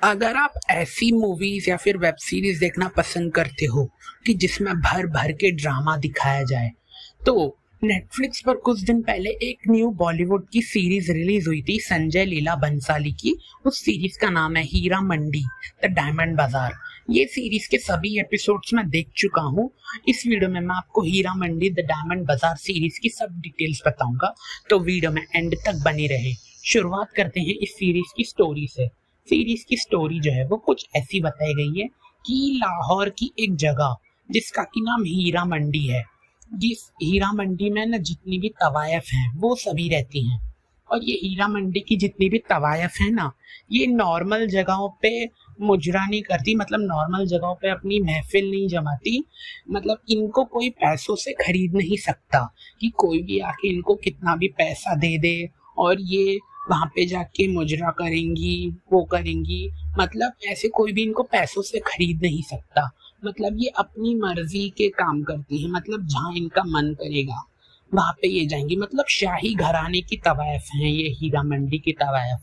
अगर आप ऐसी मूवीज या फिर वेब सीरीज देखना पसंद करते हो कि जिसमें भर भर के ड्रामा दिखाया जाए, तो नेटफ्लिक्स पर कुछ दिन पहले एक न्यू बॉलीवुड की सीरीज रिलीज हुई थी संजय लीला बंसाली की। उस सीरीज का नाम है हीरा मंडी द डायमंड बाजार। ये सीरीज के सभी एपिसोड्स मैं देख चुका हूँ। इस वीडियो में मैं आपको हीरा मंडी द डायमंड बाजार सीरीज की सब डिटेल्स बताऊंगा, तो वीडियो में एंड तक बने रहे। शुरुआत करते हैं इस सीरीज की स्टोरी से। सीरीज की स्टोरी जो है वो कुछ ऐसी बताई गई है कि लाहौर की एक जगह जिसका की नाम हीरा मंडी है। जिस हीरा मंडी में ना जितनी भी तवायफ हैं वो सभी रहती हैं, और ये हीरा मंडी की जितनी भी तवायफ है ना, ये नॉर्मल जगहों पे मुजरा नहीं करती, मतलब नॉर्मल जगहों पे अपनी महफिल नहीं जमाती। मतलब इनको कोई पैसों से खरीद नहीं सकता कि कोई भी आके इनको कितना भी पैसा दे दे और ये वहां पे जाके मुजरा करेंगी, वो करेंगी। मतलब ऐसे कोई भी इनको पैसों से खरीद नहीं सकता। मतलब ये अपनी मर्जी के काम करती है, मतलब जहाँ इनका मन करेगा वहां पे ये जाएंगी। मतलब शाही घराने की तवायफ हैं ये हीरा मंडी की तवायफ।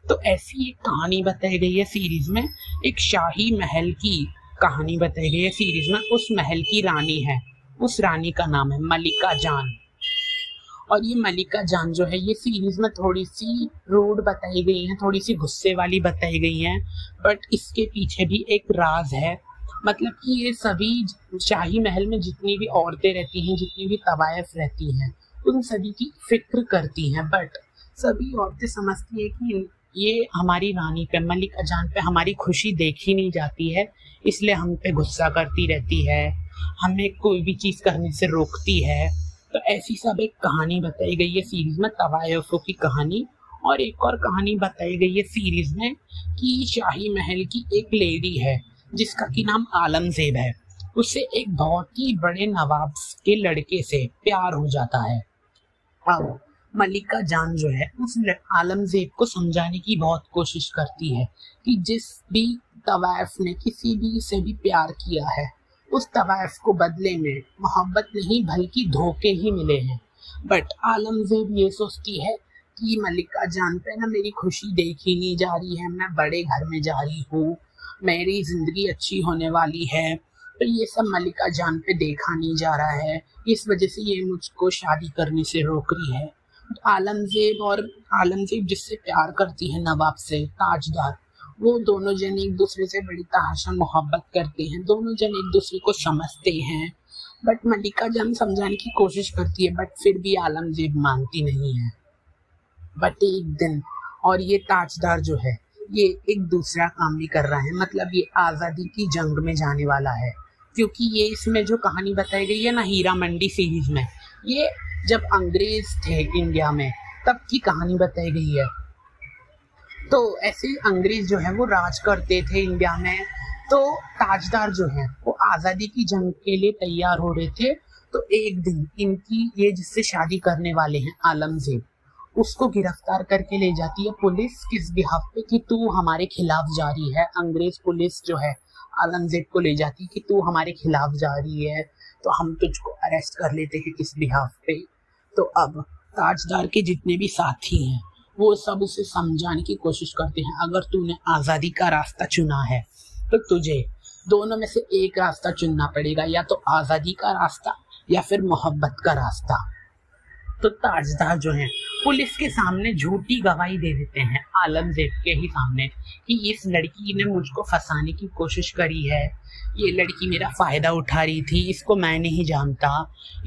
तो ऐसी एक कहानी बताई गई है सीरीज में। एक शाही महल की कहानी बताई गई है सीरीज में। उस महल की रानी है, उस रानी का नाम है मलिका जान। और ये मलिका जान जो है ये सीरीज में थोड़ी सी रूड बताई गई है, थोड़ी सी गुस्से वाली बताई गई है, बट इसके पीछे भी एक राज है। मतलब कि ये सभी शाही महल में जितनी भी औरतें रहती हैं, जितनी भी तवायफ रहती हैं, उन सभी की फिक्र करती हैं। बट सभी औरतें समझती है कि ये हमारी रानी पे, मलिका जान पे हमारी खुशी देखी नहीं जाती है, इसलिए हम पे गुस्सा करती रहती है, हमें कोई भी चीज करने से रोकती है। तो ऐसी सब एक कहानी बताई गई है सीरीज में, तवायफों की कहानी। और एक और कहानी बताई गई है सीरीज में कि शाही महल की एक लेडी है जिसका की नाम आलमजेब है। उससे एक बहुत ही बड़े नवाब के लड़के से प्यार हो जाता है। अब मलिका जान जो है उस आलमजेब को समझाने की बहुत कोशिश करती है कि जिस भी तवायफ ने किसी भी से भी प्यार किया है, उस तवायफ को बदले में मोहब्बत नहीं बल्कि धोखे ही मिले हैं। बट आलमजेब ये सोचती है कि मलिका जान पे ना मेरी खुशी देखी नहीं जा रही है, मैं बड़े घर में जा रही हूँ, मेरी जिंदगी अच्छी होने वाली है, तो ये सब मलिका जान पे देखा नहीं जा रहा है, इस वजह से ये मुझको शादी करने से रोक रही है। आलमजेब जिससे प्यार करती है नवाब से, ताजदार, वो दोनों जन एक दूसरे से बड़ी तहाशा मोहब्बत करते हैं, दोनों जन एक दूसरे को समझते हैं। बट मलिका जान समझाने की कोशिश करती है, बट फिर भी आलमजेब मानती नहीं है। बट एक दिन, और ये ताजदार जो है ये एक दूसरा काम भी कर रहा है, मतलब ये आज़ादी की जंग में जाने वाला है। क्योंकि ये इसमें जो कहानी बताई गई है ना हीरा मंडी सीरीज में, ये जब अंग्रेज थे इंडिया में तब की कहानी बताई गई है। तो ऐसे अंग्रेज जो है वो राज करते थे इंडिया में। तो ताजदार जो है वो आज़ादी की जंग के लिए तैयार हो रहे थे। तो एक दिन इनकी ये जिससे शादी करने वाले हैं आलमजेब, उसको गिरफ्तार करके ले जाती है पुलिस, किस बिहाफ पे कि तू हमारे खिलाफ जा रही है। अंग्रेज पुलिस जो है आलमजेब को ले जाती है कि तू हमारे खिलाफ जा रही है, तो हम तुझको अरेस्ट कर लेते हैं किस बिहाफ पे। तो अब ताजदार के जितने भी साथी हैं वो सब उसे समझाने की कोशिश करते हैं, अगर तूने आज़ादी का रास्ता चुना है तो तुझे दोनों में से एक रास्ता चुनना पड़ेगा, या तो आज़ादी का रास्ता या फिर मोहब्बत का रास्ता। तो ताजदार जो है पुलिस के सामने झूठी गवाही दे देते हैं आलमजेब के ही सामने कि इस लड़की ने मुझको फंसाने की कोशिश करी है, ये लड़की मेरा फायदा उठा रही थी, इसको मैं नहीं जानता,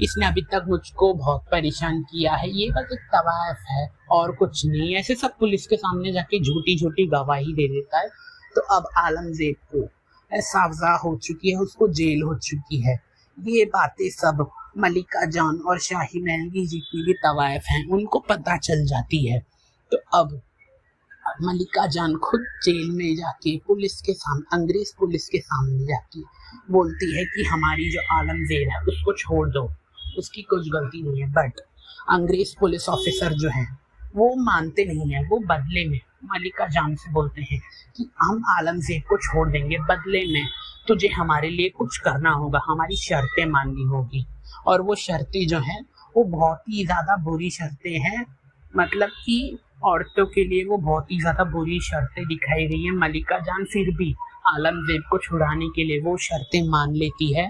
इसने अभी तक मुझको बहुत परेशान किया है, ये बस एक तवायफ है और कुछ नहीं। ऐसे सब पुलिस के सामने जाके झूठी झूठी गवाही दे देता है। तो अब आलमजेब को सजा हो चुकी है, उसको जेल हो चुकी है। ये बातें सब मलिका जान और शाही महल की जितनी भी तवायफ हैं उनको पता चल जाती है। तो अब मलिका जान खुद जेल में जाके पुलिस के सामने, अंग्रेज पुलिस के सामने जाके बोलती है कि हमारी जो आलमजेब है उसको छोड़ दो, उसकी कुछ गलती नहीं है। बट अंग्रेज पुलिस ऑफिसर जो है वो मानते नहीं है, वो बदले में मलिका जान से बोलते हैं कि हम आलमजेब को छोड़ देंगे, बदले में तुझे हमारे लिए कुछ करना होगा, हमारी शर्तें माननी होगी। और वो शर्तें जो हैं वो बहुत ही ज्यादा बुरी शर्तें हैं, मतलब कि औरतों के लिए वो बहुत ही ज्यादा बुरी शर्तें दिखाई गई है। मलिका जान फिर भी आलमजेब को छुड़ाने के लिए वो शर्तें मान लेती है।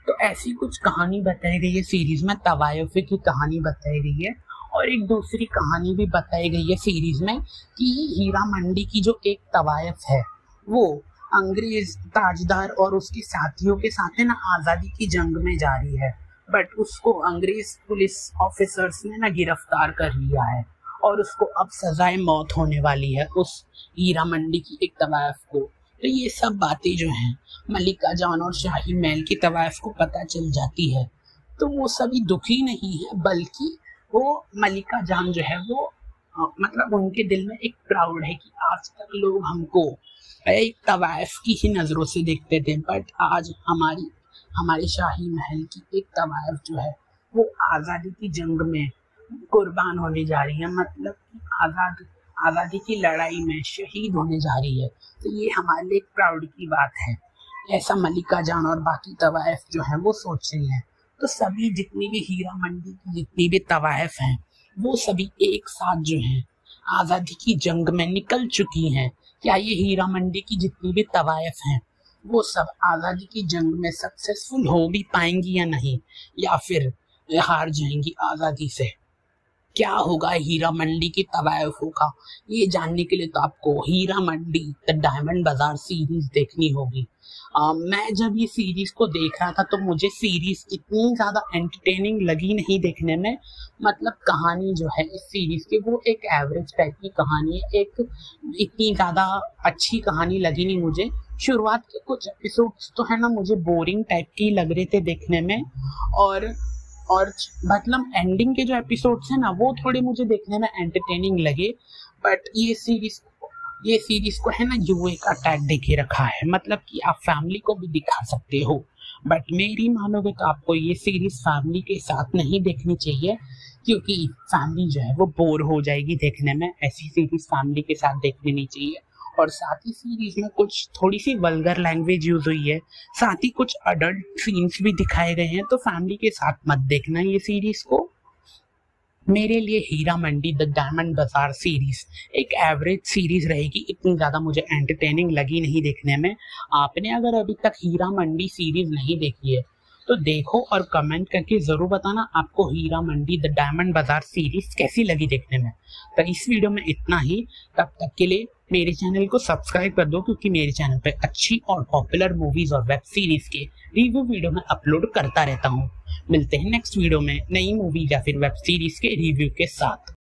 तो ऐसी कुछ कहानी बताई गई है सीरीज में, तवायफ की कहानी बताई गई है। और एक दूसरी कहानी भी बताई गई है सीरीज में कि हीरा मंडी की जो एक तवायफ है वो अंग्रेज ताजदार और उसके साथियों के साथ है ना आज़ादी की जंग में जा रही है, बट उसको अंग्रेज पुलिस ऑफिसर्स ने ना गिरफ्तार कर लिया है और उसको अब सजाए मौत होने वाली है उस हीरा मंडी की एक तवायफ को। तो ये सब बातें जो हैं मलिका जान और शाही महल की तवायफ को पता चल जाती है। तो वो सभी दुखी नहीं है, बल्कि वो मलिका जान जो है वो मतलब उनके दिल में एक प्राउड है कि आज तक लोग हमको एक तवायफ की ही नज़रों से देखते थे, बट आज हमारे शाही महल की एक तवायफ जो है वो आज़ादी की जंग में कुर्बान होने जा रही है, मतलब कि आज़ादी की लड़ाई में शहीद होने जा रही है। तो ये हमारे लिए एक प्राउड की बात है। ऐसा मलिका जान और बाकी तवायफ जो है वो सोच रही है। तो सभी जितनी भी हीरा मंडी की जितनी भी तवायफ हैं वो सभी एक साथ जो हैं आज़ादी की जंग में निकल चुकी हैं। क्या ये हीरा मंडी की जितनी भी तवायफ हैं वो सब आज़ादी की जंग में सक्सेसफुल हो भी पाएंगी या नहीं, या फिर हार जाएंगी आज़ादी से? क्या होगा हीरा मंडी की तवायफों का, ये जानने के लिए तो आपको हीरा मंडी द डायमंड बाजार सीरीज देखनी होगी। मैं जब ये सीरीज को देख रहा था तो मुझे सीरीज इतनी ज़्यादा एंटरटेनिंग लगी नहीं देखने में। मतलब कहानी जो है इस सीरीज की वो एक एवरेज टाइप की कहानी है, एक इतनी ज़्यादा अच्छी कहानी लगी नहीं मुझे। शुरुआत के कुछ एपिसोड्स तो है ना मुझे बोरिंग टाइप की लग रहे थे देखने में, और मतलब एंडिंग के जो एपिसोड्स हैं ना वो थोड़े मुझे देखने में एंटरटेनिंग लगे। बट ये सीरीज को है ना यूए का टैग देके रखा है, मतलब कि आप फैमिली को भी दिखा सकते हो। बट मेरी मानोगे तो आपको ये सीरीज फैमिली के साथ नहीं देखनी चाहिए, क्योंकि फैमिली जो है वो बोर हो जाएगी देखने में। ऐसी सीरीज फैमिली के साथ देखनी नहीं चाहिए। और साथ ही सीरीज में कुछ थोड़ी सी वल्गर लैंग्वेज यूज हुई है, साथ ही कुछ अडल्ट सीन्स भी दिखाए गए हैं, तो फैमिली के साथ मत देखना ये सीरीज को। मेरे लिए हीरा मंडी द डायमंड बाजार सीरीज एक एवरेज सीरीज रहेगी, इतनी ज़्यादा मुझे एंटरटेनिंग लगी नहीं देखने में। आपने अगर अभी तक हीरा मंडी सीरीज नहीं देखी है तो देखो और कमेंट करके ज़रूर बताना आपको हीरा मंडी द डायमंड बाजार सीरीज कैसी लगी देखने में। तो इस वीडियो में इतना ही, तब तक के लिए मेरे चैनल को सब्सक्राइब कर दो, क्योंकि मेरे चैनल पे अच्छी और पॉपुलर मूवीज और वेब सीरीज के रिव्यू वीडियो में अपलोड करता रहता हूँ। मिलते हैं नेक्स्ट वीडियो में नई मूवी या फिर वेब सीरीज के रिव्यू के साथ।